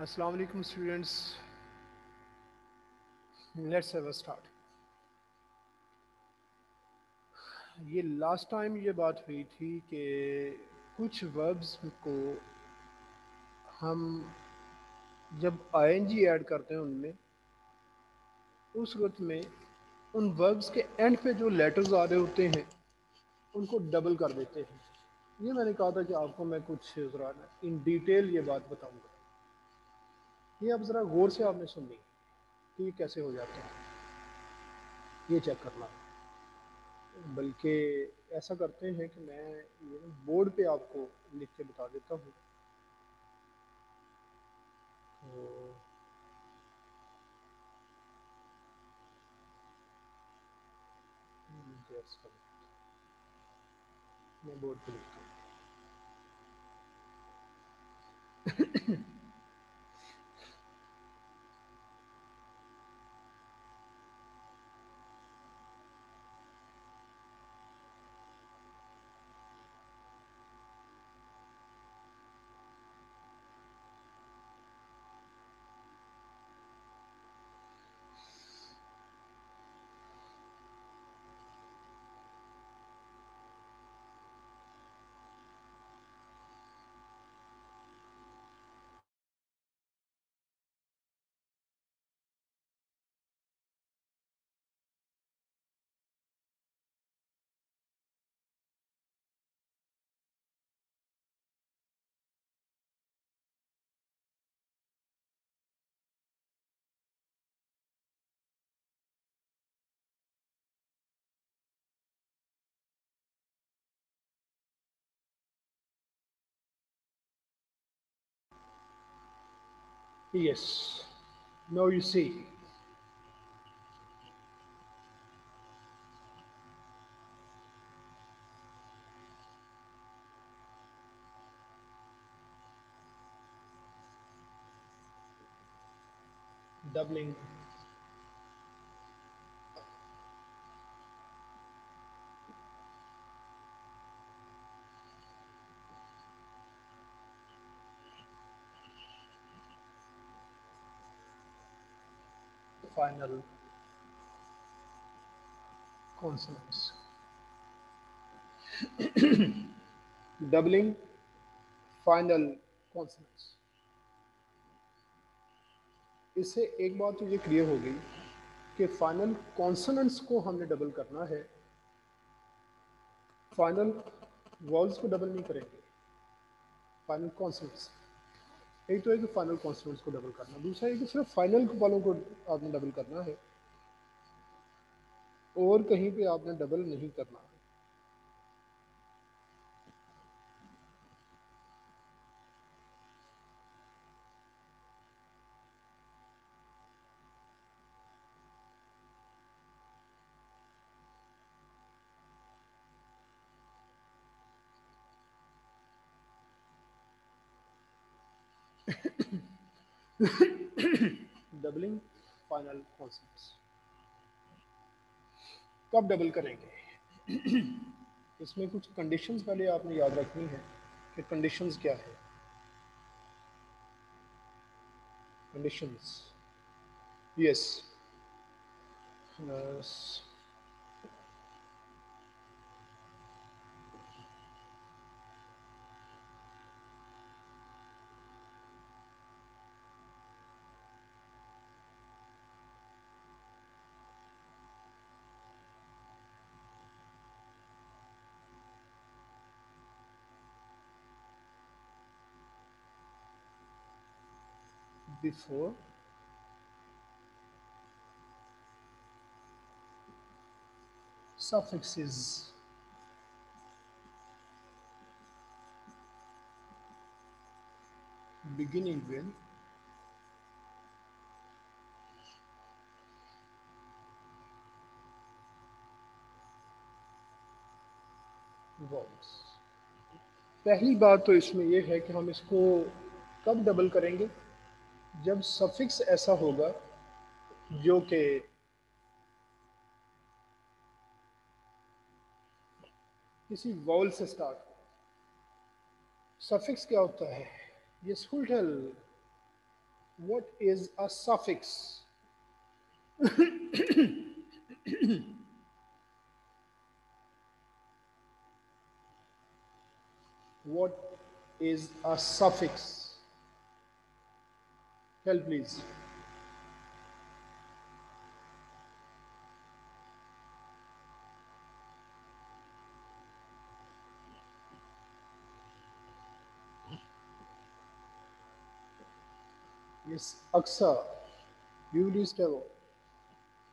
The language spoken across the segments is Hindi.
Assalamu alaikum students. Let's have a start. ये लास्ट टाइम ये बात हुई थी कि कुछ वर्ब्स को हम जब आईएनजी ऐड करते हैं उनमें उस सूरत में उन वर्ब्स के एंड पे जो लेटर्स आ रहे होते हैं उनको डबल कर देते हैं। ये मैंने कहा था कि आपको मैं कुछ ज़रा इन डिटेल ये बात बताऊंगा। ये अब ज़रा गौर से आपने सुननी कि ये कैसे हो जाता है, ये चेक करना। बल्कि ऐसा करते हैं कि मैं ये ना बोर्ड पे आपको लिख के बता देता हूँ। तो जैसा मैं बोर्ड पे लिखता हूँ। Yes. Now you see. Doubling. Final consonants. Doubling final consonants. इससे एक बात तो ये क्लियर हो गई कि फाइनल कॉन्सोनेंट्स को हमने डबल करना है, फाइनल वॉल्स को डबल नहीं करेंगे। फाइनल कॉन्सोनेंट्स एक तो है कि फाइनल कॉन्सोनेंट्स को डबल करना, दूसरा है कि सिर्फ फाइनल वालों को आपने डबल करना है और कहीं पे आपने डबल नहीं करना है। डबलिंग फाइनल कॉन्सोनेंट्स कब डबल करेंगे? इसमें कुछ कंडीशंस पहले आपने याद रखनी है कि कंडीशंस क्या है। Conditions, yes, before suffixes beginning with vowels। पहली बात तो इसमें यह है कि हम इसको कब डबल करेंगे? जब सफिक्स ऐसा होगा जो कि किसी वॉल से स्टार्ट हो। सफिक्स क्या होता है? ये school tell What is a suffix? What is a suffix? Tell please. Yes, Aksa. You please tell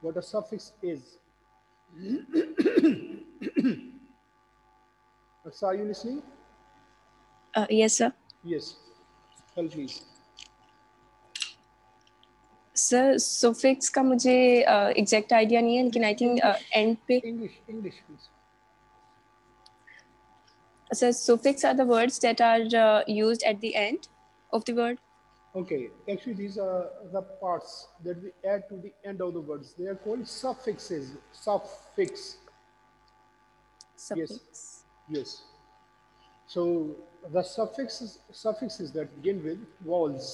what a suffix is. Aksa, are you listening? Yes sir. Yes. Tell please. Sir suffix का मुझे एग्जैक्ट आइडिया नहीं है लेकिन आई थिंक एंड पे English, please. Sir suffix are the words that are used at the end of the word. Okay, actually these are the parts that we add to the end of the words. They are called suffixes. Suffix. Yes, Suffix. yes. So the suffixes that begin with vowels.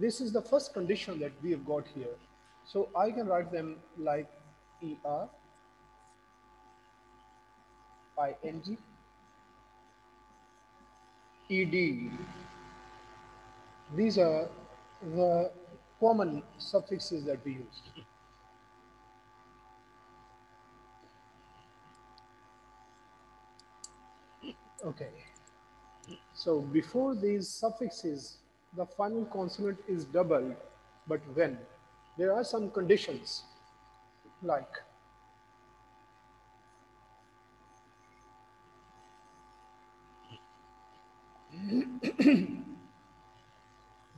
This is the first condition that we have got here. So I can write them like er, ing, ed. These are the common suffixes that we use. Okay. So before these suffixes, the final consonant is doubled, but when? There are some conditions like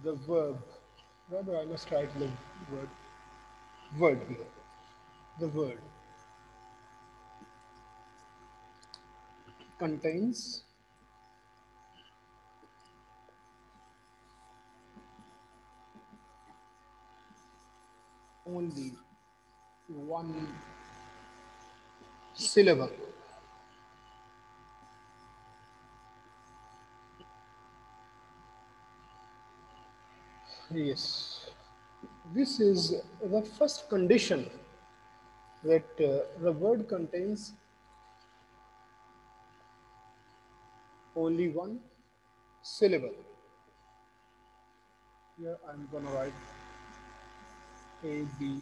the verb. Rather, I must write the word here. The word contains only one syllable. Yes, this is the first condition that the word contains only one syllable. Here I'm going to write ABLE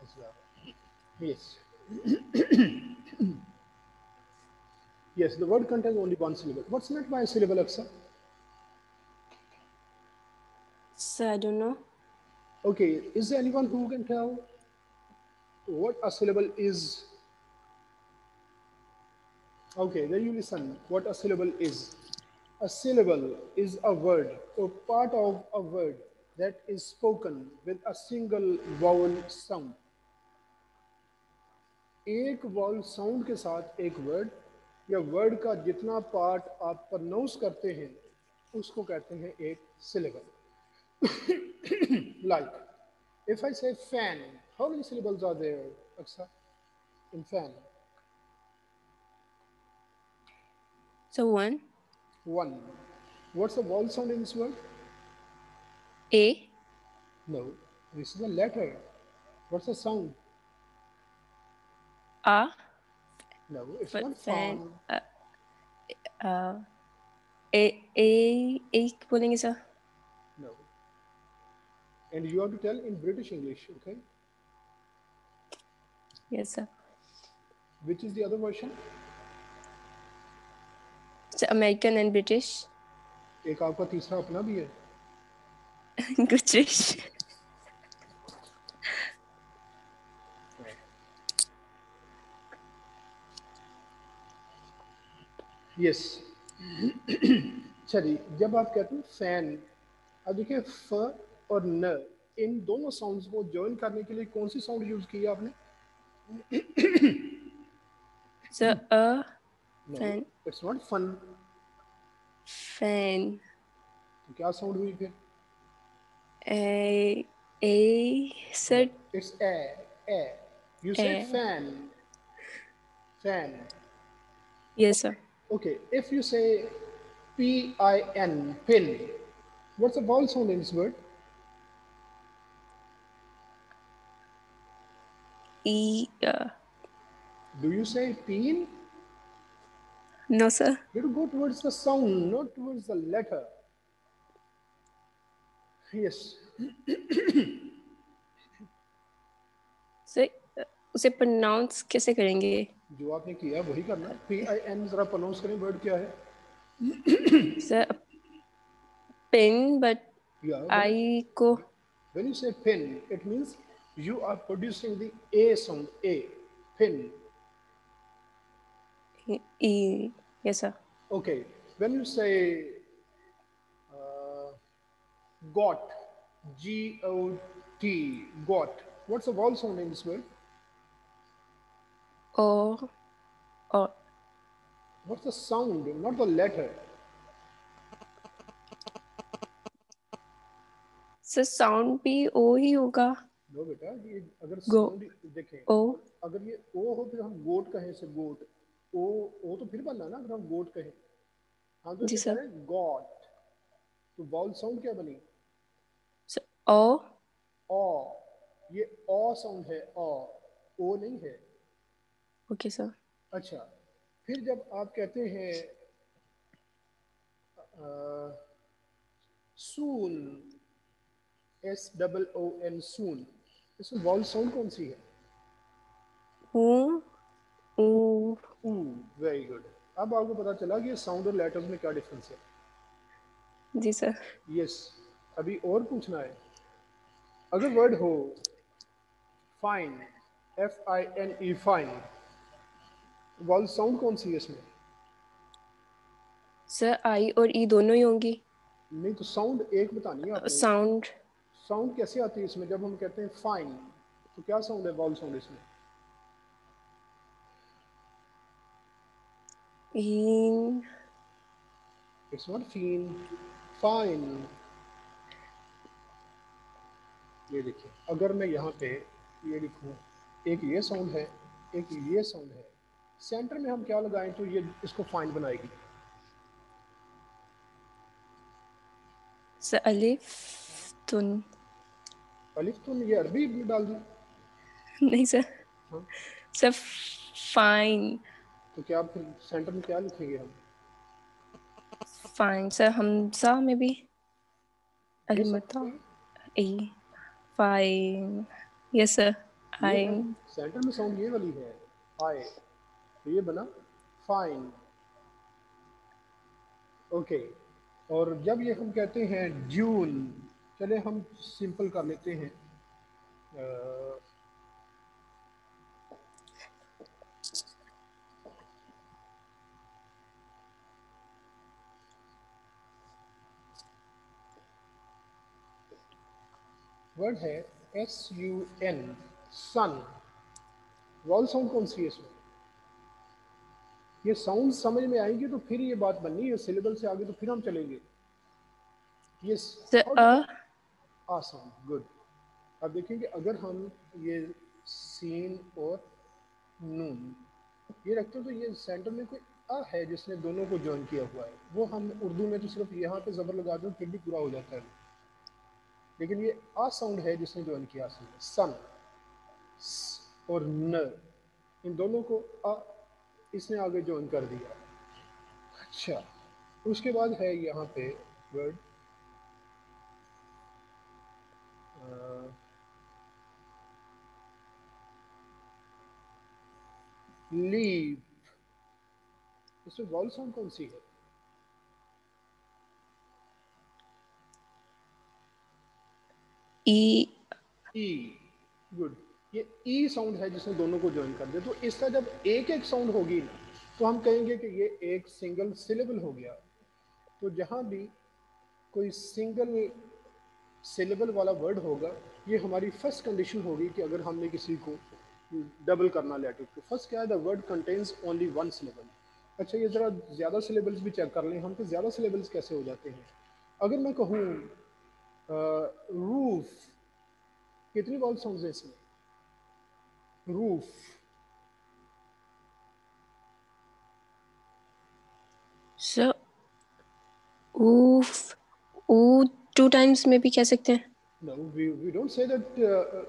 as well. Yes. Yes, the word contains only one syllable. What's meant by a syllable, Aksa? So I don't know. Okay, is there anyone who can tell what a syllable is? Okay, then you listen what a syllable is. A syllable is a word or part of a word that is spoken with a single vowel sound. एक वॉल साउंड के साथ एक वर्ड या वर्ड का जितना पार्ट आप प्रोनाउंस करते हैं उसको कहते हैं एक सिलेबल लाइक इफ आई से fan how many syllables are there Aksa in fan So one. one what's the vowel sound in this word A. no this is a letter what's the sound A. no it's not Fan. fan Uh, A बोलेंगे sir. no and you have to tell in British English okay Yes sir. which is the other version So American and British. एक आपका तीसरा अपना भी है British. यस चलिए जब आप कहते हैं फैन अब देखिए फ और न इन दोनों साउंड्स को ज्वाइन करने के लिए कौन सी साउंड यूज की है आपने So no fan. It's not fun Fan. तो क्या साउंड हुई फिर A. No Sir. It's a you say A. Fan Yes sir. Okay if you say PIN pin what's the vowel sound in this word E. Do you say peen? No, sir. You have to go towards the sound, not towards the letter. Yes. Sir उसे प्रोनाउंस कैसे करेंगे? जो आपने किया वही करना। PIN जरा प्रोनाउंस करें, वर्ड क्या है? सर पिन, बट Yeah, आई को when you say pin, it means you are producing the A sound, A, pin. E. Yes, sir. Okay, when you say got, G-O-T, got, what's the vowel sound in this word? O. O. What's the sound, not the letter? Sir sound भी ओ ही होगा। नो बेटा, ये अगर गो साउंड देखें, ओ। अगर ये ओ हो फिर हम गोट कहें, से गोट, ओ तो फिर बनना ना, अगर हम गोट कहें। हम तो जी इसे कह सर। रहे हैं गॉट, तो वॉल साउंड क्या बनी? ओ। ओ, ये ओ साउंड है, ओ नहीं है। Okay sir. अच्छा, फिर जब आप कहते हैं सून, SOON, सून, इसमें वॉल साउंड कौन सी है? ऊ। ऊ। ऊ। Very good. अब आपको पता चला कि साउंड और लेटर्स में क्या डिफरेंस है। जी सर। यस। अभी और पूछना है। अगर वर्ड हो fine, FINE, fine, wall sound कौन सी है इसमें? सर आई और ई दोनों ही होंगी। नहीं, तो साउंड एक बतानी है आपने। साउंड साउंड कैसे आती है इसमें? जब हम कहते हैं फाइन, तो क्या साउंड है वॉल साउंड इसमें? In. It's not feen, fine. ये देखिए, अगर मैं यहाँ पे ये लिखूँ, एक ये साउंड है, एक ये साउंड है, सेंटर में हम क्या लगाएं तो ये इसको फाइन बनाएगी? सर अलिफ तुन। अलिफ तो ये अरबी में डाल दी। नहीं सर। हाँ, सर फाइन। तो क्या आप फिर सेंटर में क्या लिखेंगे हम? फाइन सर, हमजा में भी ये सब अलमता। चाहिए। ए। फाइन। Yes sir. ये है फाइन। सेंटर में साउंड, ये वाली है आए, तो ये बना फाइन। ओके। और जब ये हम कहते हैं जून, चले हम सिंपल कर लेते हैं, वर्ड है SUN, सन, वॉल साउंड कौन सी है इसमें? ये साउंड समझ में आएंगे तो फिर ये बात बननी है, सिलेबल से आगे तो फिर हम चलेंगे। ये सर हाउ अ। डू, आसान, गुड। अब देखेंगे, अगर हम ये सीन और नून ये रखते हैं तो ये सेंटर में कोई अ है जिसने दोनों को ज्वाइन किया हुआ है। वो हम उर्दू में तो सिर्फ यहाँ पे ज़बर लगा दो फिर भी पूरा हो जाता है, लेकिन ये आ साउंड है जिसने ज्वाइन किया असल में। सन और न, इन दोनों को अ इसने आगे ज्वाइन कर दिया। अच्छा, उसके बाद है यहाँ पे वर्ड लीव, इसमें वॉल साउंड कौन सी है? ई। ई। गुड। ये ई साउंड है जिसने दोनों को ज्वाइन कर दिया। तो इसका जब एक एक साउंड होगी ना, तो हम कहेंगे कि ये एक सिंगल सिलेबल हो गया। तो जहाँ भी कोई सिंगल सिलेबल वाला वर्ड होगा, ये हमारी फर्स्ट कंडीशन होगी कि अगर हमने किसी को डबल करना लेटर, तो फर्स्ट क्या है, the word contains only one syllable. अच्छा, ये ज़रा ज़्यादा सिलेबल्स भी चेक कर लें हम, तो ज़्यादा सिलेबल्स कैसे हो जाते हैं? अगर मैं कहूँ रूफ, कितनी वॉल साउंड्स हैं इसमें? रूफ, सर ऊफ। ऊ टू टाइम्स में भी कह सकते हैं। No, we don't say that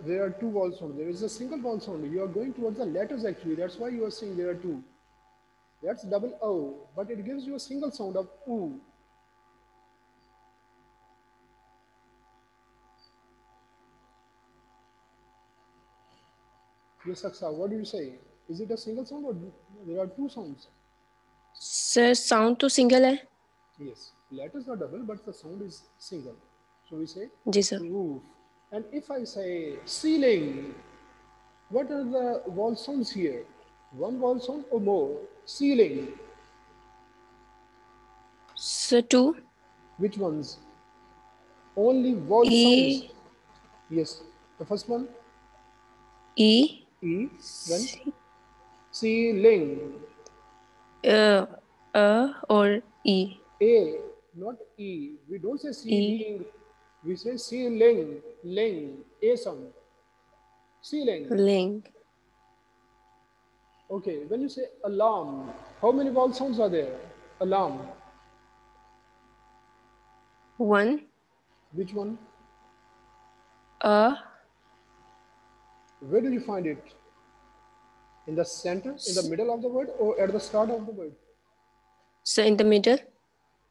there are two vowel sounds. There is a single vowel sound. You are going towards the letters actually. That's why you are saying there are two. That's double O, but it gives you a single sound of oo. Yes, Aksa, what do you say? Is it a single sound or there are two sounds? Sir, sound तो single है. Yes, letters are double, but the sound is single. So we say ji sir. roof. And if I say ceiling, what are the vowel sounds here? One vowel sound or more? Ceiling. Sir, two. Which ones? Only vowel sounds. E, Yes. The first one, E, E. Then C, ceiling. or E. A, not E. We don't say E, ceiling. We say ceiling. Ling. A sound. Ceiling. link. Okay. When you say alarm, how many vowel sounds are there? Alarm. One. Which one? A, Where do you find it? In the center, in the middle of the word, or at the start of the word? sir, in the middle.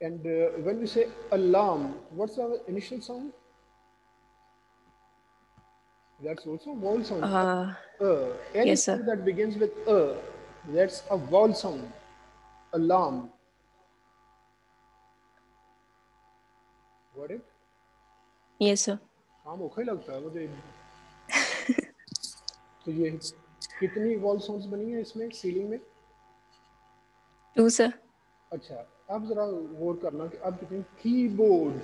And when we say alarm, what's the initial sound? That's also a vowel sound. Yes sir. Anything that begins with that's a vowel sound. Alarm. Got it? Yes sir. काम ओखा ही लगता है मुझे. तो ये कितनी वॉल साउंड्स बनी है इसमें सीलिंग में? Two sir. अच्छा, आप जरा गौर करना कि आप कितने कीबोर्ड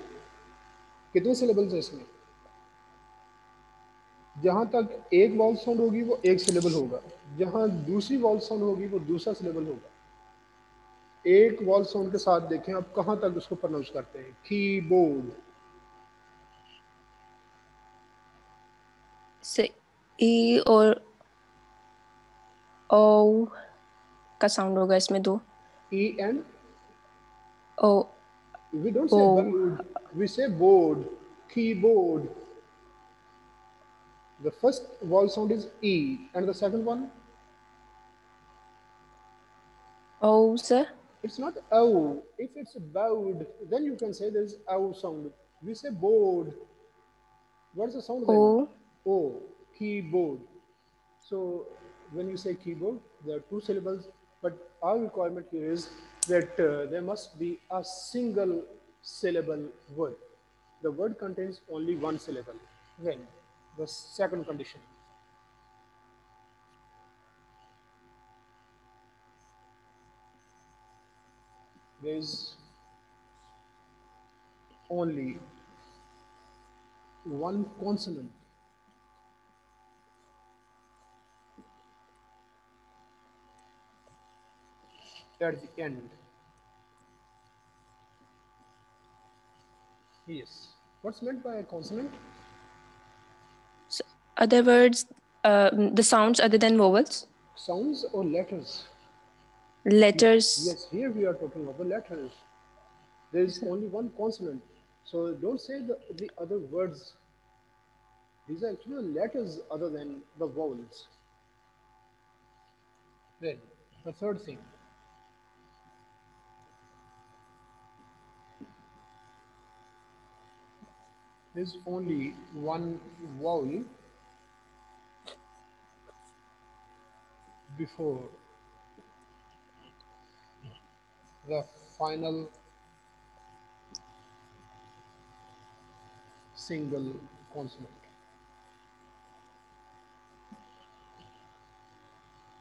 कितने सिलेबल्स है इसमें? जहाँ तक एक वॉल साउंड होगी वो एक सिलेबल होगा, जहाँ दूसरी वॉल साउंड होगी वो दूसरा सिलेबल होगा. एक वॉल साउंड के साथ देखें आप कहाँ तक उसको प्रोनाउंस करते हैं. कीबोर्ड. Sir, E और O का साउंड होगा इसमें दो. E and O, we don't say O, board, we say board. Keyboard. The first vowel sound is E, and the second one, O sir. it's not O. If it's bowed, then you can say there's O sound. We say board. What's the sound then? O, O. Keyboard. So when you say keyboard, there are two syllables, but our requirement here is that there must be a single syllable word. The word contains only one syllable. Then the second condition. There is only one consonant at the end. Yes. What's meant by a consonant? so other words, the sounds other than vowels. Sounds or letters? Letters. Yes, here we are talking about letters. There is Yes, sir. only one consonant. So don't say the other words. These are actually letters other than the vowels. Then the third thing. There's only one vowel before the final single consonant.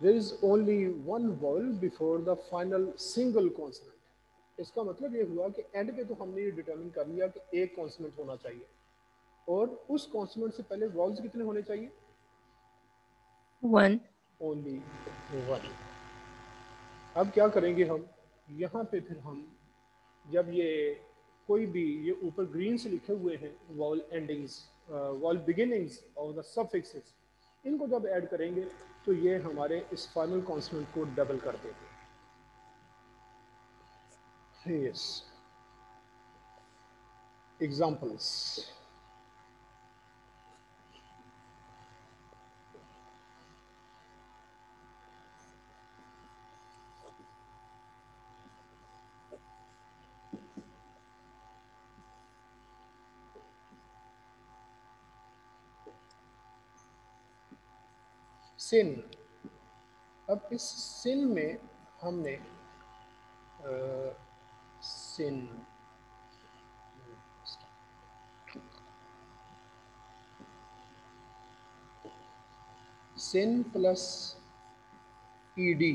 There is only one vowel before the final single consonant. इसका मतलब ये हुआ कि एंड पे तो हमने ये डिटरमिन कर लिया कि एक कॉन्सोनेंट होना चाहिए, और उस कॉन्सोनेंट से पहले वॉवल्स कितने होने चाहिए? One. Only one. अब क्या करेंगे हम यहाँ पे, फिर हम जब ये कोई भी ये ऊपर ग्रीन से लिखे हुए हैं वॉल एंडिंग्स, वॉल बिगिनिंग्स और द सफिक्सेस, इनको जब ऐड करेंगे तो ये हमारे इस फाइनल कॉन्सोनेंट को डबल कर देंगे. यस. एग्जाम्पल्स. सिन। अब इस सिन में हमने सिन सिन प्लस ईडी,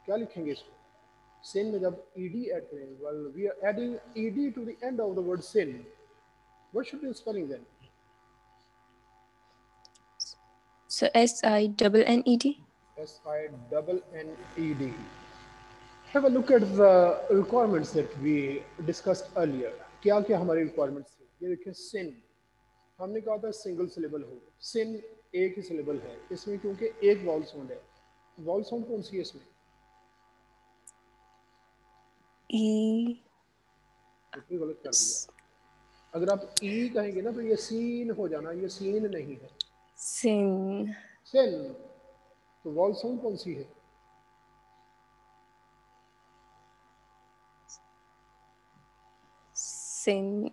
क्या लिखेंगे इसको? सिन में जब ईडी ऐड करेंगे, well we are adding ED to the end of the word sin, what should be spelling then? So SINNED. SINNED. Have a look at the requirements that we discussed earlier. क्या क्या हमारी requirements थी? ये देखिए sin, हमने कहा था सिंगल सिलेबल हो। sin एक ही सिलेबल है इसमें, क्योंकि एक वॉल साउंड है। वॉल साउंड कौन सी है इसमें? E. इतनी गलत कर दिया। अगर आप ई कहेंगे ना तो ये सीन हो जाना, ये सीन नहीं है, Sin. सिन। तो वॉल साउंड कौन सी है? Sin.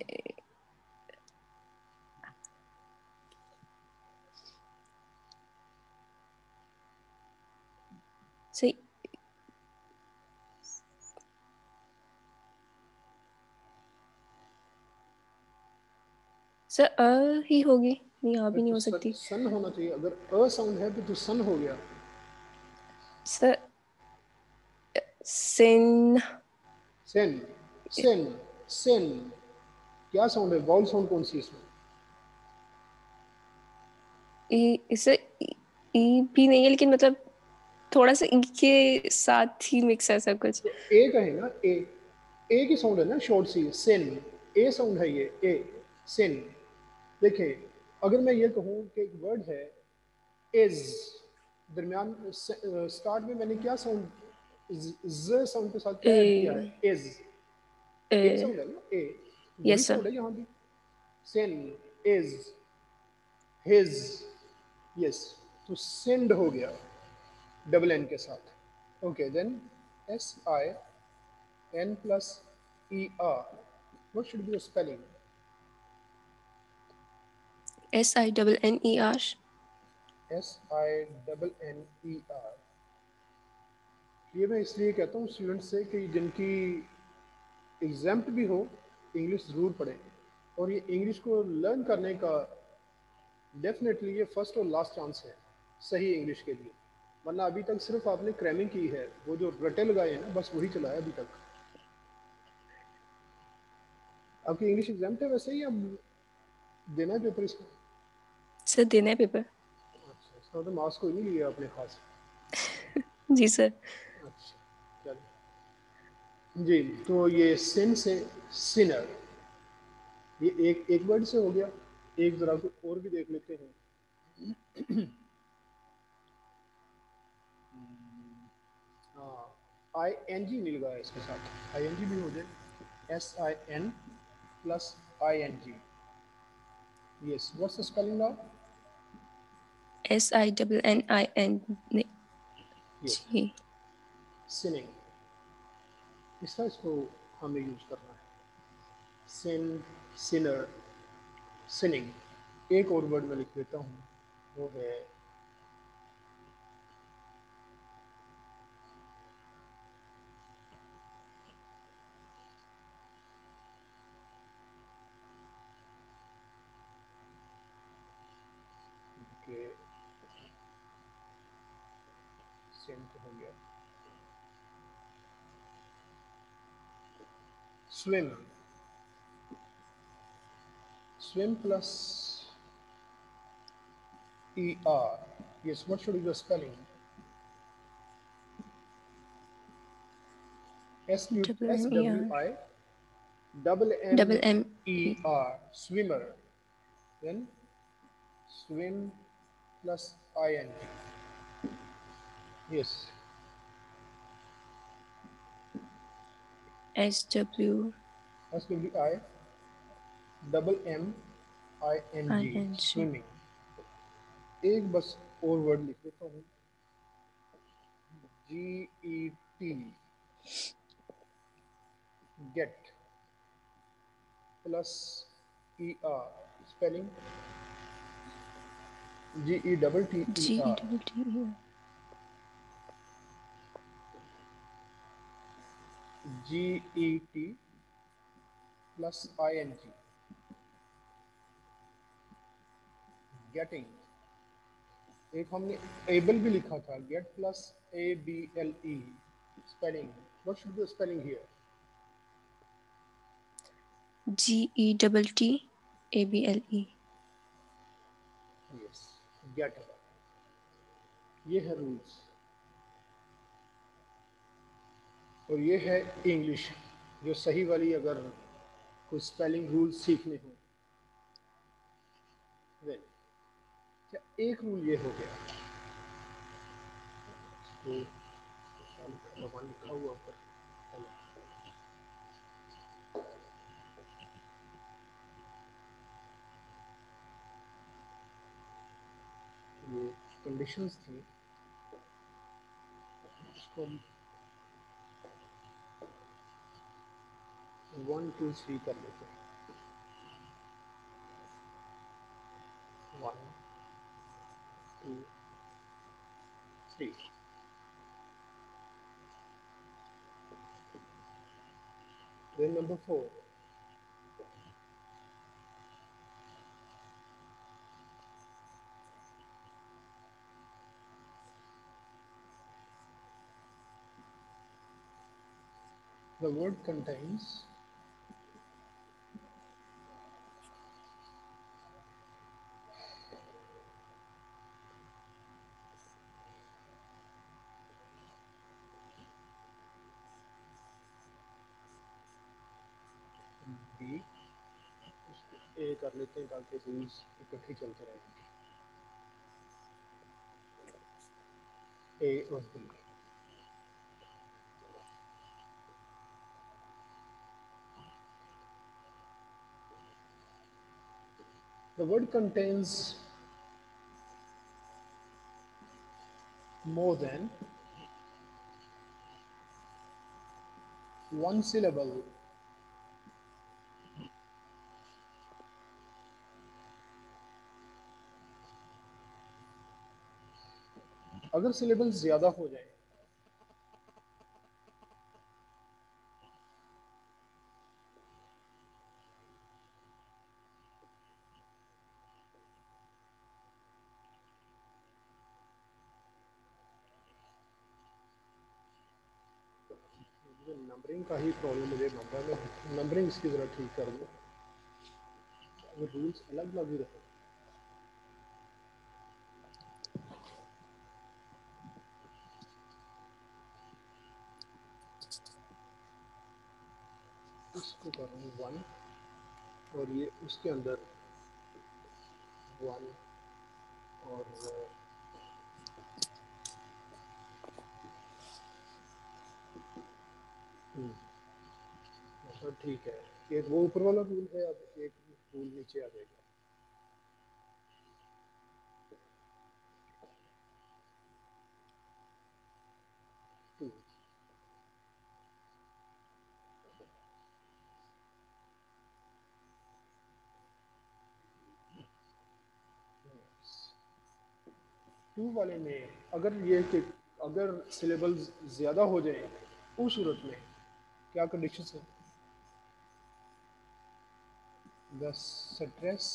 So सर ही होगी, यहाँ भी नहीं तो हो सकती। सन होना चाहिए। अगर अ साउंड है तो सन हो गया। सर सिन। सिन, सिन, सिन, क्या साउंड है? वॉल साउंड कौन सी है इसमें? इसे ई भी नहीं है, लेकिन मतलब थोड़ा सा ई के साथ ही मिक्स है सब कुछ। तो ए कहें ना, ए की साउंड है ना शॉर्ट सी, सिन। ए साउंड है ये, ए, सिन। देखें, अगर मैं ये कहूँ कि एक वर्ड है इज, दरमियान स्टार्ट में मैंने क्या साउंड, ज साउंड के साथ क्या ऐड किया है? इज। ए साउंड है ना, ए, वही यस सर। साउंड है यहाँ भी। Sin, is, his, yes. तो सिंड हो गया डबल एन के साथ। Okay then SIN plus ER, what should be the spelling? SINNER. SINNER। ये मैं इसलिए कहता हूँ स्टूडेंट्स से कि जिनकी एग्जाम्प्ट भी हो, इंग्लिश ज़रूर पढ़ें। और ये इंग्लिश को लर्न करने का डेफिनेटली ये फर्स्ट और लास्ट चांस है सही इंग्लिश के लिए। वरना अभी तक सिर्फ आपने क्रैमिंग की है, वो जो रटे लगाए हैं ना, बस वही चलाया अभी तक। आपकी इंग्लिश एग्जाम है वैसे ही, अब देना है पेपर इसका? सर देना है पेपर। अच्छा, इसका तो मार्क्स कोई नहीं लिया आपने खास। जी सर। अच्छा, चलिए जी। तो ये सिन से सिनर, ये एक एक वर्ड से हो गया। एक जरा को और भी देख लेते हैं। हाँ, ING मिल गया इसके साथ, ING भी हो जाए। SIN plus ING। Yes, what's the spelling now? SINNIN। Yes, जी। सिनिंग। इस तरह इसको हमें यूज करना है। Sin, sinner, sinning. एक और वर्ड में लिख देता हूँ, वो है कि सिन तो हो गया, swim, swim plus ER. Yes, what should be the spelling? WMER. SWI double M MER, swimmer. Then swim plus ING. Yes, SW SWI MMING, ING। swimming। एक बस और वर्ड लिख देता हूँ, GET, get plus ER, spelling GETTER. GETTER. GET plus ING. Getting. एक हमने एबल भी लिखा था, get plus ABLE. Spelling, what should be spelling here? GETTABLE. Yes, get. ये है रूल्स और ये है इंग्लिश जो सही वाली. अगर कोई स्पेलिंग रूल सीखने हो, वेल, क्या एक रूल ये हो गया तो भगवान लिखा हुआ ऊपर. ये कंडीशंस थी, इसको 1 2 3 कर लेते हैं. 1 2 3. Then number 4. The word contains B. ए कर लेते हैं ताकि रूल्स इकट्ठे चलते रहें. ए और B. The word contains more than one syllable. अगर सिलेबल ज्यादा हो जाए नंबरिंग का ही प्रॉब्लम मुझे बन रहा है. मैं नंबरिंग इसकी ज़रा ठीक कर दूँ. अगर रूल्स अलग लागू रहे इसको करूँ 1 और ये उसके अंदर 1 और अच्छा ठीक है. एक वो ऊपर वाला रूल है, अब एक रूल नीचे आ जाएगा. 2. टू वाले में अगर ये कि अगर सिलेबल ज़्यादा हो जाए उस सूरत में क्या कंडीशन है? The stress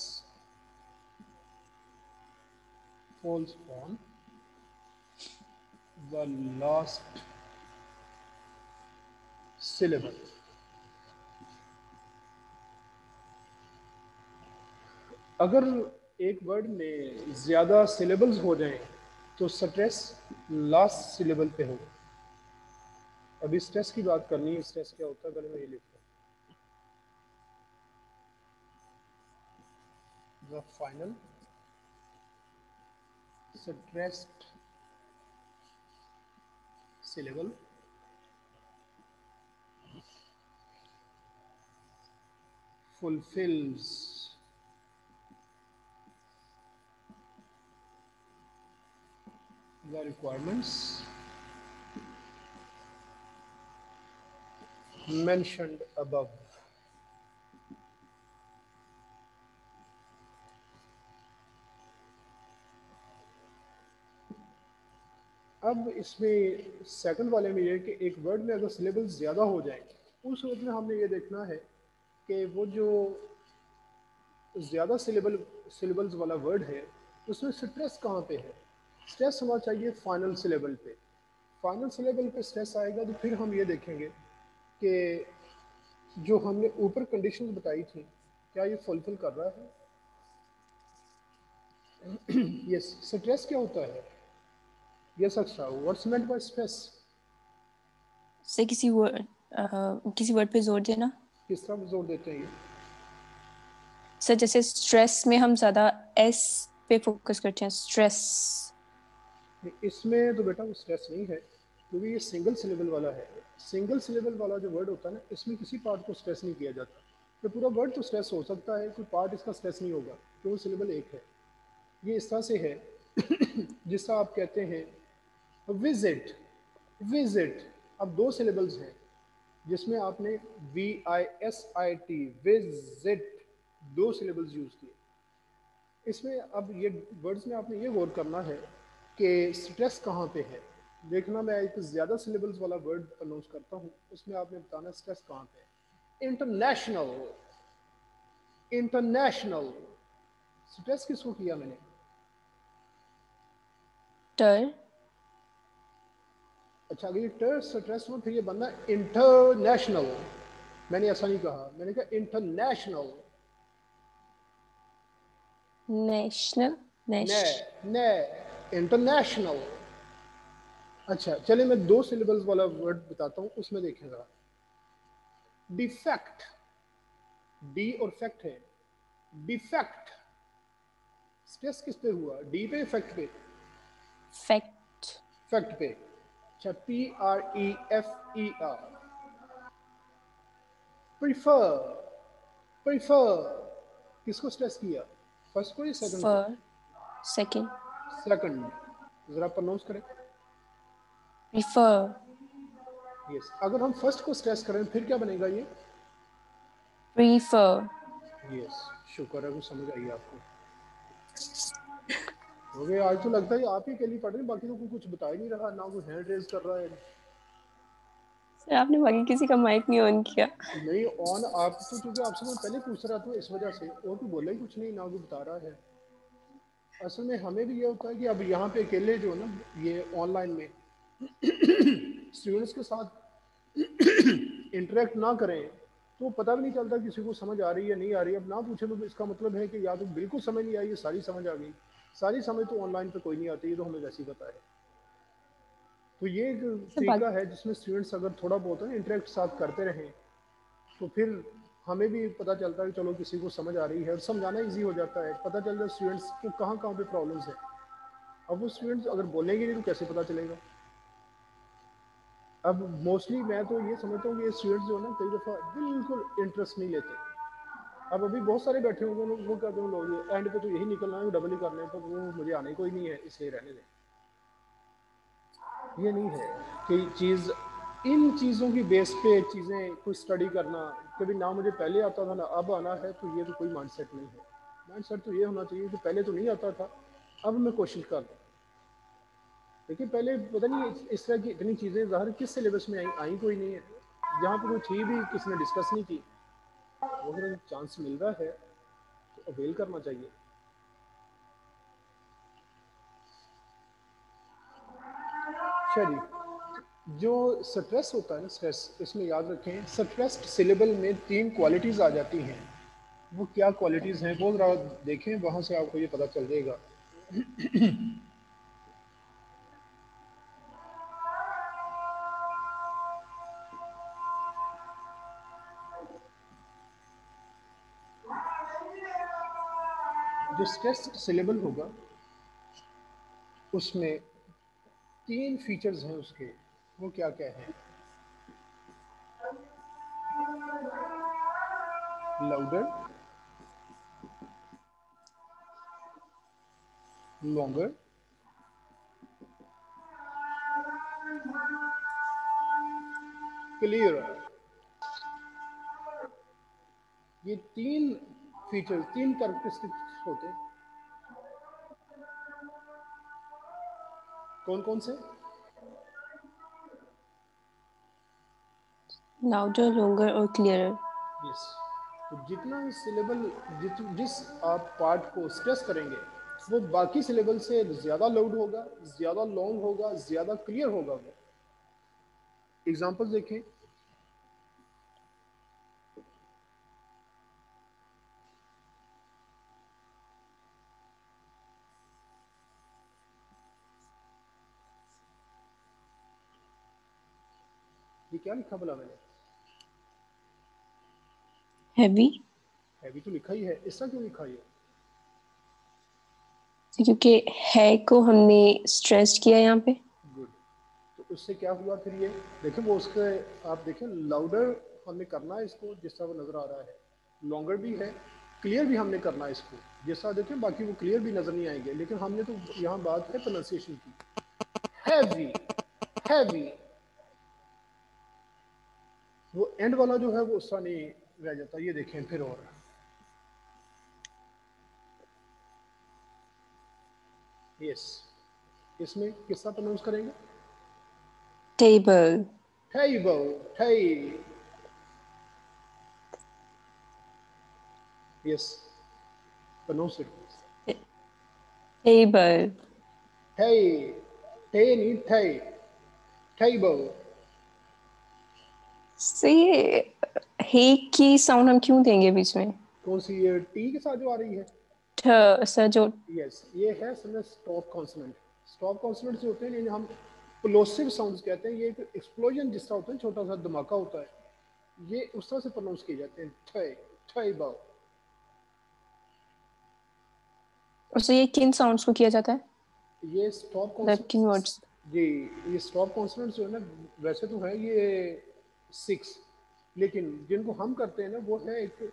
falls on the last syllable. अगर एक वर्ड में ज़्यादा सिलेबल्स हो जाएं तो स्ट्रेस लास्ट सिलेबल पे हो. अभी स्ट्रेस की बात करनी है. स्ट्रेस क्या होता है पहले मैं ये लिखता हूँ. The final stressed syllable fulfills the requirements mentioned above. इसमें सेकंड वाले में ये कि एक वर्ड में अगर सिलेबल्स ज़्यादा हो जाएं, उस वक्त में हमने ये देखना है कि वो जो ज़्यादा सिलेबल्स वाला वर्ड है उसमें स्ट्रेस कहाँ पे है। स्ट्रेस होना चाहिए फाइनल सिलेबल पे। फाइनल सिलेबल पे स्ट्रेस आएगा तो फिर हम ये देखेंगे कि जो हमने ऊपर कंडीशंस बताई थी क्या ये फुलफिल कर रहा है। यस, स्ट्रेस क्या होता है? यस अच्छा, व्हाट्स मेंट बाय स्ट्रेस? से किसी वर्ड पे जोर देना। किस तरह जोर देते हैं ये? सर जैसे स्ट्रेस में हम ज्यादा एस पे फोकस करते हैं, स्ट्रेस। इसमें तो बेटा वो स्ट्रेस नहीं है क्योंकि ये सिंगल सिलेबल वाला है। सिंगल सिलेबल वाला जो वर्ड होता है ना, इसमें किसी पार्ट को स्ट्रेस नहीं किया जाता। तो पूरा वर्ड तो स्ट्रेस हो सकता है, कोई पार्ट इसका स्ट्रेस नहीं होगा क्योंकि सिलेबल एक है। ये इस तरह से है जिस तरह आप कहते हैं विजिट। विजिट अब दो सिलेबल्स हैं जिसमें आपने VISIT विजिट दो सिलेबल्स यूज किए। इसमें अब ये वर्ड्स में आपने ये गौर करना है कि स्ट्रेस कहाँ पे है। देखना, मैं एक ज़्यादा सिलेबल्स वाला वर्ड प्रोनाउंस करता हूँ, उसमें आपने बताना स्ट्रेस कहाँ पे है। इंटरनेशनल। इंटरनेशनल स्ट्रेस किसको किया मैंने? टर। अच्छा, अगर ये टर स्ट्रेस हो फिर ये बनना इंटरनेशनल। मैंने ऐसा नहीं कहा, मैंने कहा इंटरनेशनल। नेशनल। ने नेश ने इंटरनेशनल। अच्छा चलिए, मैं दो सिलेबल्स वाला वर्ड बताता हूँ, उसमें देखेगा। डिफेक्ट, डी और फैक्ट है। डिफेक्ट स्ट्रेस किस पे हुआ? डी पे, फैक्ट पे? फैक्ट। फैक्ट पे। अच्छा, PREFER। प्रीफर। प्रीफर किसको स्ट्रेस किया? फर्स्ट को या सेकंड को? फर। सेकंड। सेकंड। जरा प्रोनाउंस करें। प्रीफर। यस, अगर हम फर्स्ट को स्ट्रेस करें फिर क्या बनेगा ये? प्रीफर। यस, शुक्र है वो समझ आई आपको। हो गया, आज तो लगता है आप ही अकेली पढ़ रहे हैं, बाकी तो कोई कुछ बता ही नहीं रहा, ना कोई हैंड रेज कर रहा है। सर आपने बाकी किसी का माइक नहीं ऑन किया। नहीं ऑन, आप तो चूंकि आपसे मैं पहले पूछ रहा था इस वजह से, और कोई बोला ही कुछ नहीं, ना कोई बता रहा है। असल में हमें भी ये होता है कि अब यहाँ पे अकेले जो है ना, ये ऑनलाइन में स्टूडेंट्स के साथ इंटरेक्ट ना करें तो पता भी नहीं चलता किसी को समझ आ रही है नहीं आ रही। अब ना पूछे तो इसका मतलब है कि या तो बिल्कुल समझ नहीं आई, ये सारी समझ आ गई। सारी समझ तो ऑनलाइन पे कोई नहीं आती, ये तो हमें वैसे ही पता है। तो ये एक सर तरीका है जिसमें स्टूडेंट्स अगर थोड़ा बहुत है इंटरेक्ट साथ करते रहें तो फिर हमें भी पता चलता है कि चलो किसी को समझ आ रही है, और समझाना इजी हो जाता है, पता चल जाता है स्टूडेंट्स को कहाँ कहाँ पे प्रॉब्लम्स है। अब वो स्टूडेंट्स अगर बोलेंगे नहीं तो कैसे पता चलेगा? अब मोस्टली मैं तो ये समझता हूँ कि ये स्टूडेंट्स जो है ना, कई दफ़ा बिल्कुल इंटरेस्ट नहीं लेते। अब अभी बहुत सारे बैठे होंगे लोग, वो कहते हैं लोग एंड पे तो यही निकलना है, डबल ही करना है, तो वो मुझे आने कोई नहीं है इसलिए रहने दें। ये नहीं है कि चीज़, इन चीज़ों की बेस पे चीज़ें कुछ स्टडी करना, कभी ना मुझे पहले आता था ना अब आना है, तो ये तो कोई माइंडसेट नहीं है। माइंडसेट तो ये होना चाहिए कि पहले तो नहीं आता था, अब मैं कोशिश कर रहा हूँ। लेकिन पहले पता नहीं इस तरह की इतनी चीज़ें ज़ाहिर किस सिलेबस में आई कोई नहीं है। जहाँ पर कोई थी भी किसी ने डिस्कस नहीं की। वो अगर चांस मिल रहा है तो अवेल करना चाहिए। चलिए, जो स्ट्रेस होता है ना, स्ट्रेस, इसमें याद रखें स्ट्रेस्ड सिलेबल में 3 क्वालिटीज़ आ जाती हैं। वो क्या क्वालिटीज़ हैं वो ज़रा देखें, वहाँ से आपको ये पता चल जाएगा। जो स्ट्रेस्ड सिलेबल होगा उसमें 3 फीचर्स हैं उसके। वो क्या क्या है? Louder, longer, clear. ये 3 फीचर्स, 3 कैरेक्टरिस्टिक्स होते हैं। कौन कौन से? लाउडर, लॉन्गर और क्लियरर। यस, तो जितना सिलेबल जिस आप पार्ट को स्ट्रेस करेंगे वो बाकी सिलेबल से ज़्यादा लाउड होगा, ज़्यादा लॉन्ग होगा, ज़्यादा क्लियर होगा वो। एग्जांपल देखें, ये क्या लिखा भला मैंने? हैवी, हैवी तो लिखा ही है, इसका क्यों लिखा है? क्योंकि है को हमने स्ट्रेस किया यहाँ पे। गुड। तो उससे क्या हुआ फिर? ये देखिए वो उसके, आप देखें लाउडर हमने करना है इसको जिस तरह वो नज़र आ रहा है, लॉन्गर भी है, क्लियर भी हमने करना है इसको जिस तरह, देखें बाकी वो क्लियर भी नज़र नहीं आएंगे, लेकिन हमने तो यहाँ बात है प्रोनाउंसिएशन की। हैवी, हैवी, वो एंड वाला जो है वो उसका नहीं रह जाता। ये देखें फिर, और यस, इसमें किस तरह प्रोनाउंस करेंगे? टेबल, टेबल, टे, यस, प्रोनाउंस इट। टेबल। टे, टे नहीं टे, टेबल। सही है। हे की साउंड हम क्यों देंगे बीच में? कौन सी? ये टी के साथ जो आ रही है? ठ सर जो। यस, ये है समझ स्टॉप कॉन्सोनेंट। स्टॉप कॉन्सोनेंट जो होते हैं इन्हें हम प्लोसिव साउंड्स कहते हैं। ये एक एक्सप्लोजन जिस तरह होता है, छोटा सा धमाका होता है, ये उस तरह से प्रोनाउंस किए जाते हैं। थे, टेबल। उससे ये किन साउंड्स को किया जाता है? ये स्टॉप मतलब किन कॉन्सोनेंट्स, वर्ड्स? जी, ये स्टॉप कॉन्सोनेंट्स जो है ना, वैसे तो है ये 6, लेकिन जिनको हम करते हैं ना वो है एक,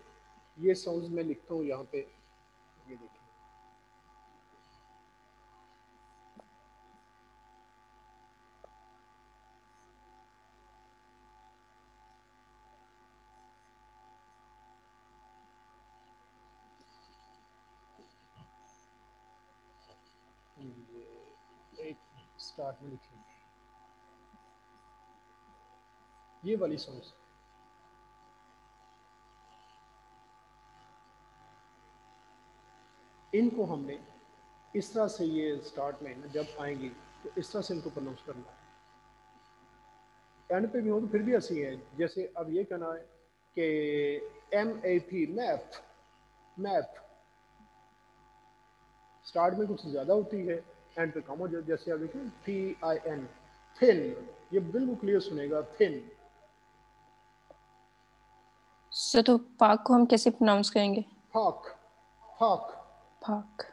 ये साउंड्स मैं लिखता हूँ यहाँ पे, ये देखिए। ये एक स्टार्ट में लिखेंगे ये वाली साउंड्स, इनको हमने इस तरह से, ये स्टार्ट में ना जब आएंगी तो इस तरह से इनको प्रोनाउंस करना है। एंड पे भी हो तो फिर भी ऐसी है, जैसे अब ये कहना है कि MAP, मैप, मैप, स्टार्ट में कुछ ज़्यादा होती है, एंड पे कम हो जाए। जैसे अब देखिए TIN, थिन, ये बिल्कुल क्लियर सुनेगा, थिन। सर तो पाक को हम कैसे प्रोनाउंस करेंगे? फाक, फाक। पाक।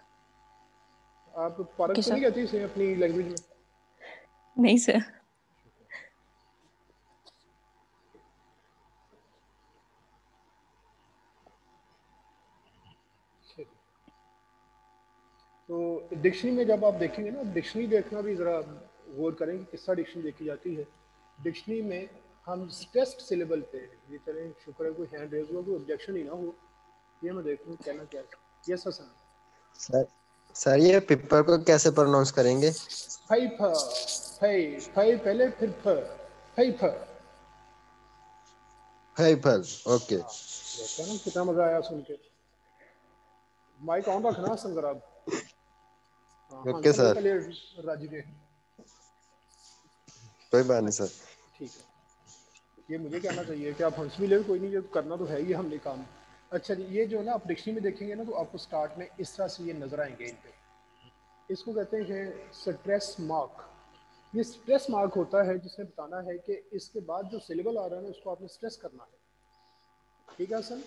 आप पार्क ओके तो नहीं सर। कहती इसे अपनी लैंग्वेज में? नहीं सर। तो डिक्शनरी में जब आप देखेंगे ना, डिक्शनरी देखना भी ज़रा गौर करें कि किस तरह डिक्शनरी देखी जाती है। डिक्शनरी में हम स्ट्रेस्ड सिलेबल पे, ये चलें, शुक्र है कोई हैंड रेज हुआ, कोई ऑब्जेक्शन ही ना हो। ये मैं देख लूँ कहना क्या है। यस हसन। सर सर ये पेपर को कैसे प्रोनाउंस करेंगे? फई फ, फई, फई पहले फिर फ, फई फ। फैफल। ओके। देखा ना कितना मज़ा आया सुन के। माइक ऑन रखना हसन ज़रा। हाँ, ओके आंसर दे सर, पहले राजी के। कोई बात नहीं अच्छा, सर। ठीक है। ये मुझे कहना चाहिए कि आप हंस भी ले, कोई नहीं, ये करना तो है ही हमने काम। अच्छा जी, ये जो है ना आप डिक्शनरी में देखेंगे ना तो आपको स्टार्ट में इस तरह से ये नजर आएंगे इन पे। इसको कहते हैं स्ट्रेस मार्क। ये स्ट्रेस मार्क होता है जिसमें बताना है कि इसके बाद जो सिलेबल आ रहा है ना उसको आपने स्ट्रेस करना है। ठीक है हसन?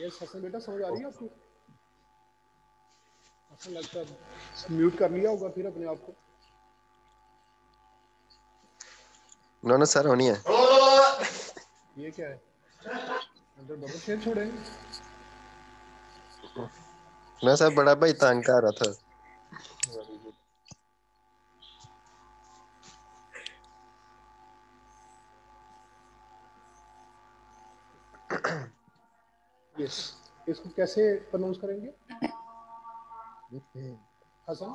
ये हसन बेटा समझ आ रही है आपको? हसन लगता है म्यूट कर लिया होगा फिर अपने आप को। नो नो सर, होनी है। ये क्या है, अंदर डबल शेर छोड़े हैं? मैं सर बड़ा भाई तंग कर रहा था। Very good. यस, इसको कैसे प्रोनाउंस करेंगे रिपीट, हसन?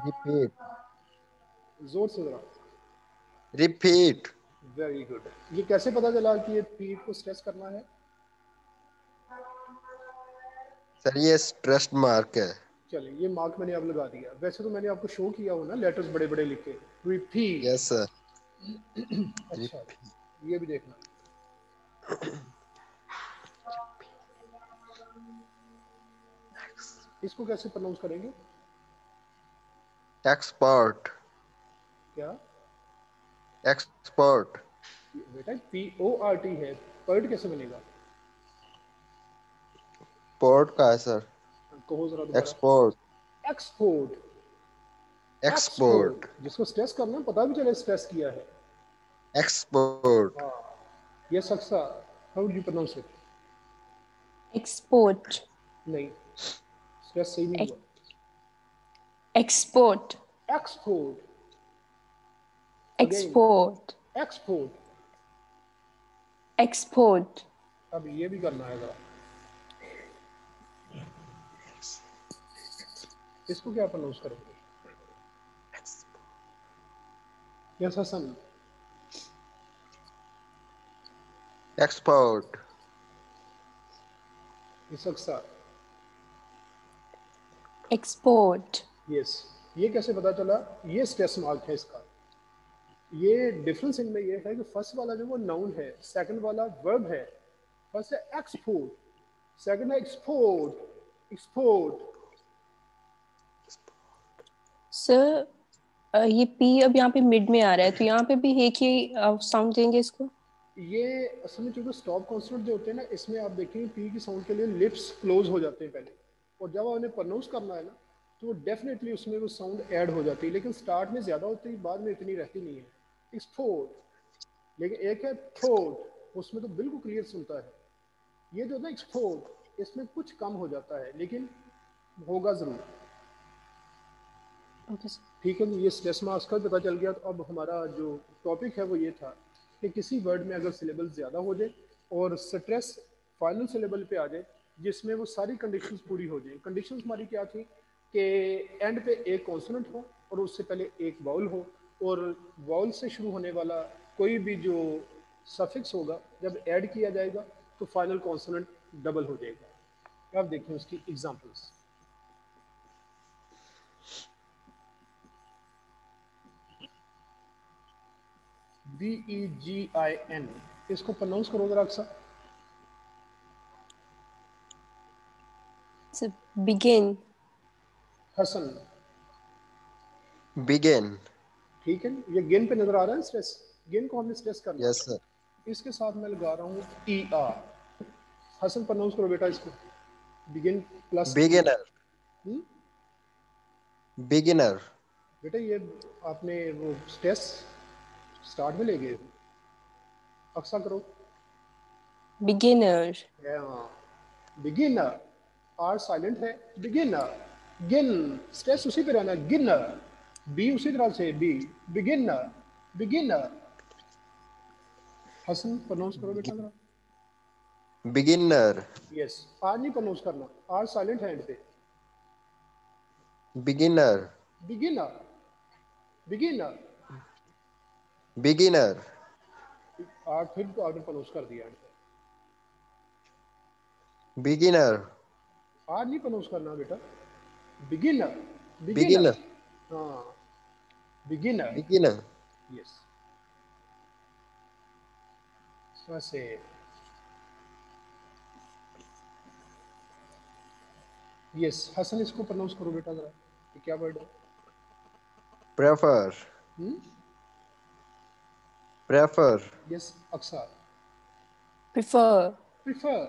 रिपीट। जोर से जरा। रिपीट। Very good. ये कैसे पता चला कि ये पीठ को स्ट्रेस करना है? सर ये स्ट्रेस मार्क है। चलिए, ये मार्क मैंने अब लगा दिया। वैसे तो मैंने आपको शो किया हो ना लेटर्स बड़े बड़े लिखे, रिपीट। Yes sir. अच्छा, ये भी देखना। इसको कैसे प्रोनाउंस करेंगे? एक्सपर्ट। क्या? एक्सपर्ट। बेटा PORT है, पर्ट कैसे बनेगा? पोर्ट का है सर। कहो जरा दोबारा। एक्सपोर्ट। एक्सपोर्ट। एक्सपोर्ट। एक्सपोर्ट जिसको स्ट्रेस करना है, पता भी चले स्ट्रेस किया है। एक्सपोर्ट। हाँ, ये सक्सा। How do you pronounce it? export, नहीं, स्ट्रेस सही नहीं हुआ। export, export. Again, export, export. export, अब ये भी करना है जरा। इसको क्या प्रोनाउंस करेंगे? यस हसन। एक्सपोर्ट। ये सक्सा। export, yes. ये कैसे पता चला? ये स्ट्रेस मार्क है इसका। ये डिफरेंस इनमें ये है कि फर्स्ट वाला जो वो नाउन है, सेकंड वाला वर्ब है। फर्स्ट है एक्सपोर्ट, सेकंड है एक्सपोर्ट। एक्सपोर्ट। सर ये P अब यहाँ पे मिड में आ रहा है, तो यहाँ पे भी एक ही साउंड देंगे इसको। ये असल में चूंकि स्टॉप कॉन्सोनेंट जो होते हैं ना, इसमें आप देखेंगे पी की साउंड के लिए लिप्स क्लोज हो जाते हैं पहले, और जब उन्हें प्रोनाउंस करना है ना, तो डेफिनेटली उसमें वो साउंड ऐड हो जाती है, लेकिन स्टार्ट में ज़्यादा होती है, बाद में इतनी रहती नहीं है। एक्सपोर्ट। लेकिन एक है थोट, उसमें तो बिल्कुल क्लियर सुनता है। ये जो है ना एक्सपोर्ट, इसमें कुछ कम हो जाता है, लेकिन होगा ज़रूर। Okay sir. ठीक है, तो ये स्ट्रेस मार्क्स का पता चल गया। तो अब हमारा जो टॉपिक है वो ये था कि किसी वर्ड में अगर सिलेबल ज़्यादा हो जाए और स्ट्रेस फाइनल सिलेबल पे आ जाए, जिसमें वो सारी कंडीशंस पूरी हो जाए। कंडीशंस हमारी क्या थी कि एंड पे एक कॉन्सोनेंट हो और उससे पहले एक वाउल हो, और वाउल से शुरू होने वाला कोई भी जो सफिक्स होगा जब ऐड किया जाएगा तो फाइनल कॉन्सोनेंट डबल हो जाएगा। अब देखिए उसकी एग्जांपल्स। BEGIN, इसको प्रोनाउंस करो जरा अक्सर। Sir begin, Hasan. बिगिन। ठीक है, ये गेन पे नजर आ रहा है स्ट्रेस। गेन को हमने स्ट्रेस करना यस है। सर। इसके साथ मैं लगा रहा हूँ ER। हसन प्रोनाउंस करो बेटा इसको। बिगिन प्लस ई। बिगिनर। बिगिनर। बेटा ये आपने वो स्ट्रेस स्टार्ट में ले गए हो, अक्सा करो। beginner, बिगिनर, आर साइलेंट है। बिगिनर। गिन, स्ट्रेस उसी पे रहना। गिनर, बी उसी तरह से B. Beginner. Beginner. Hasan pronounce करो बेटा जरा। बिगिनर। यस, आर नहीं प्रोनाउंस करना, आर साइलेंट है एंड पे। Beginner. Beginner. Beginner. Beginner. R फिर तो आपने प्रोनाउंस कर दिया एंड पे। बिगिनर। आर नहीं प्रोनाउंस करना बेटा। बिगिनर। बिगिनर। बिगिनर। हाँ, बिगिनर। बिगिनर। यस। वैसे यस, हसन इसको प्रोनाउंस करो बेटा जरा। ये क्या वर्ड है? प्रेफर। प्रेफर। यस अक्सर। prefer, prefer.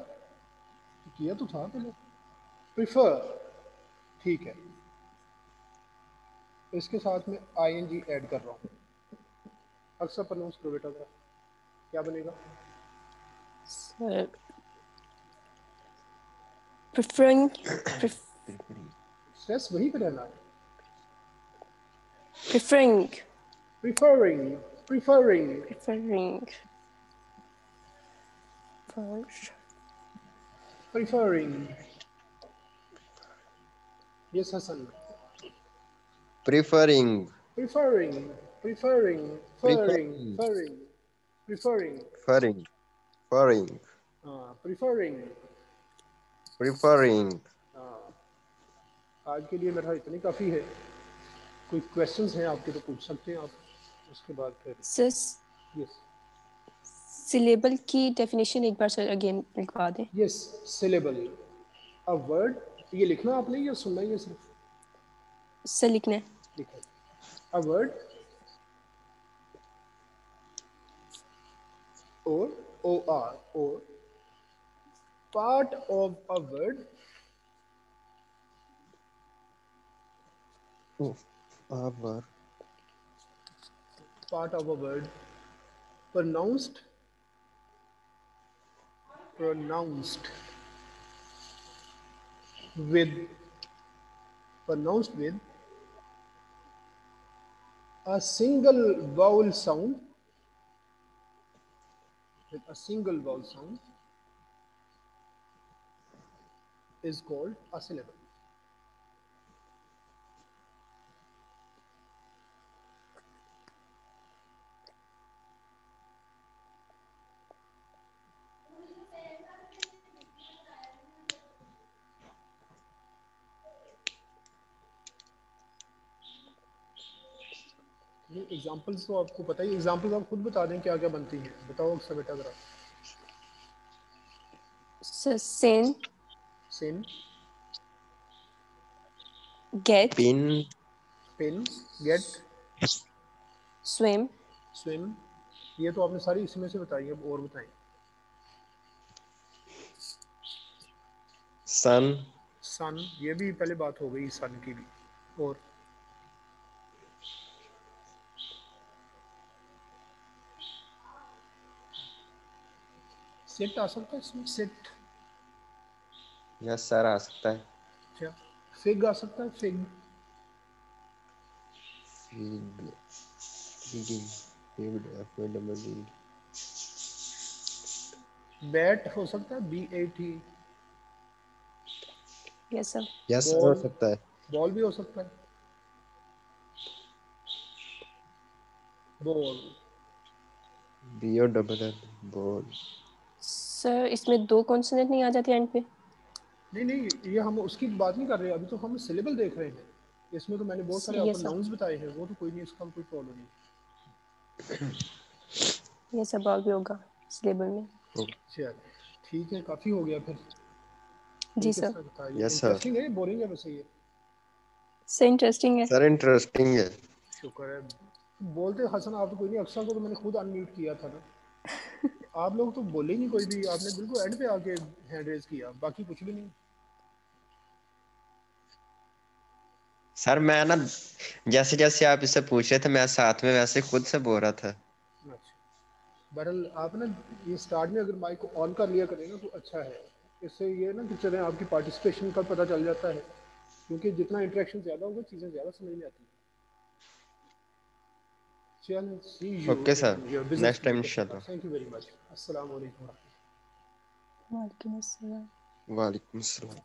किया तो था पहले। प्रिफर। ठीक है, इसके साथ में ING ऐड कर रहा हूँ। अक्सर प्रोनाउंस करो बेटा जरा, क्या बनेगा? sir preferring, स्ट्रेस वहीं पे रहना है। preferring, preferring. Preferring. preferring, prefer, preferring. Yes Hasan. Preferring. Preferring. preferring, furring, preferring, furring, preferring, furring, furring, preferring. preferring. आज के लिए मेरा इतनी काफ़ी है। कोई क्वेश्चंस हैं आपके तो पूछ सकते हैं आप, उसके बाद फिर सर यस सिलेबल की डेफिनेशन एक बार सर अगेन लिखवा दें। यस सिलेबल अ वर्ड, ये लिखना आपने या सुनना ही है सिर्फ? सर लिखना है। लिखा a word or part of a word Oh, our part of a word pronounced with pronounced with a single vowel sound is called a syllable. Examples तो आपको पता ही, एग्जाम्पल्स आप खुद बता दें क्या क्या बनती हैं, बताओ अक्सर बेटा जरा। Sir sen, sin, get, pin, pin, get, swim, swim, ये तो आपने सारी इसमें से बताई, अब और बताएं। sun, सन, ये भी पहले बात हो गई सन की भी। और सेट आ सकता है इसमें, सेट। yes sir आ सकता है। अच्छा, फिग आ सकता है, fig. fig, figging, figged, F-I-G-G. Bat हो सकता है, BAT। Yes sir. yes sir हो बॉल, सकता है। बॉल भी हो सकता है, बॉल। BOLL, ball. सर इसमें दो कॉन्सोनेंट नहीं आ जाते एंड पे? नहीं नहीं, ये हम उसकी बात नहीं कर रहे, अभी तो हम सिलेबल देख रहे हैं। इसमें तो मैंने बहुत सारे आपको यस सर, नाउन्स बताए हैं, वो तो कोई नहीं, इसका कोई प्रॉब्लम नहीं। यस सर बॉल भी होगा सिलेबल में। चल ठीक है, काफ़ी हो गया फिर। जी ठीक है सर। सर, बताइए yes sir इंटरेस्टिंग है, बोरिंग है वैसे ये? सर इंटरेस्टिंग है। सर इंटरेस्टिंग है। शुक्र है। बोलते हसन आप तो कोई नहीं, अक्सर को तो मैंने खुद अनम्यूट किया था ना। आप लोग तो बोले ही नहीं कोई भी, आपने बिल्कुल एंड पे आके हैंड रेज किया, बाकी कुछ भी नहीं। सर मैं ना जैसे जैसे आप इससे पूछ रहे थे मैं साथ में वैसे खुद से बोल रहा था। अच्छा, बहरहाल आप ना ये स्टार्ट में अगर माइक को ऑन कर लिया करें ना तो अच्छा है। इससे ये ना कि चलें आपकी पार्टिसिपेशन का पता चल जाता है, क्योंकि जितना इंटरेक्शन ज़्यादा होगा चीज़ें ज़्यादा समझ में आती हैं। चल see you okay sir in your business next time meet. इंशाल्लाह। Thank you very much. अस्सलाम वालेकुम। वालेकुम अस्सलाम। वालेकुम अस्सलाम।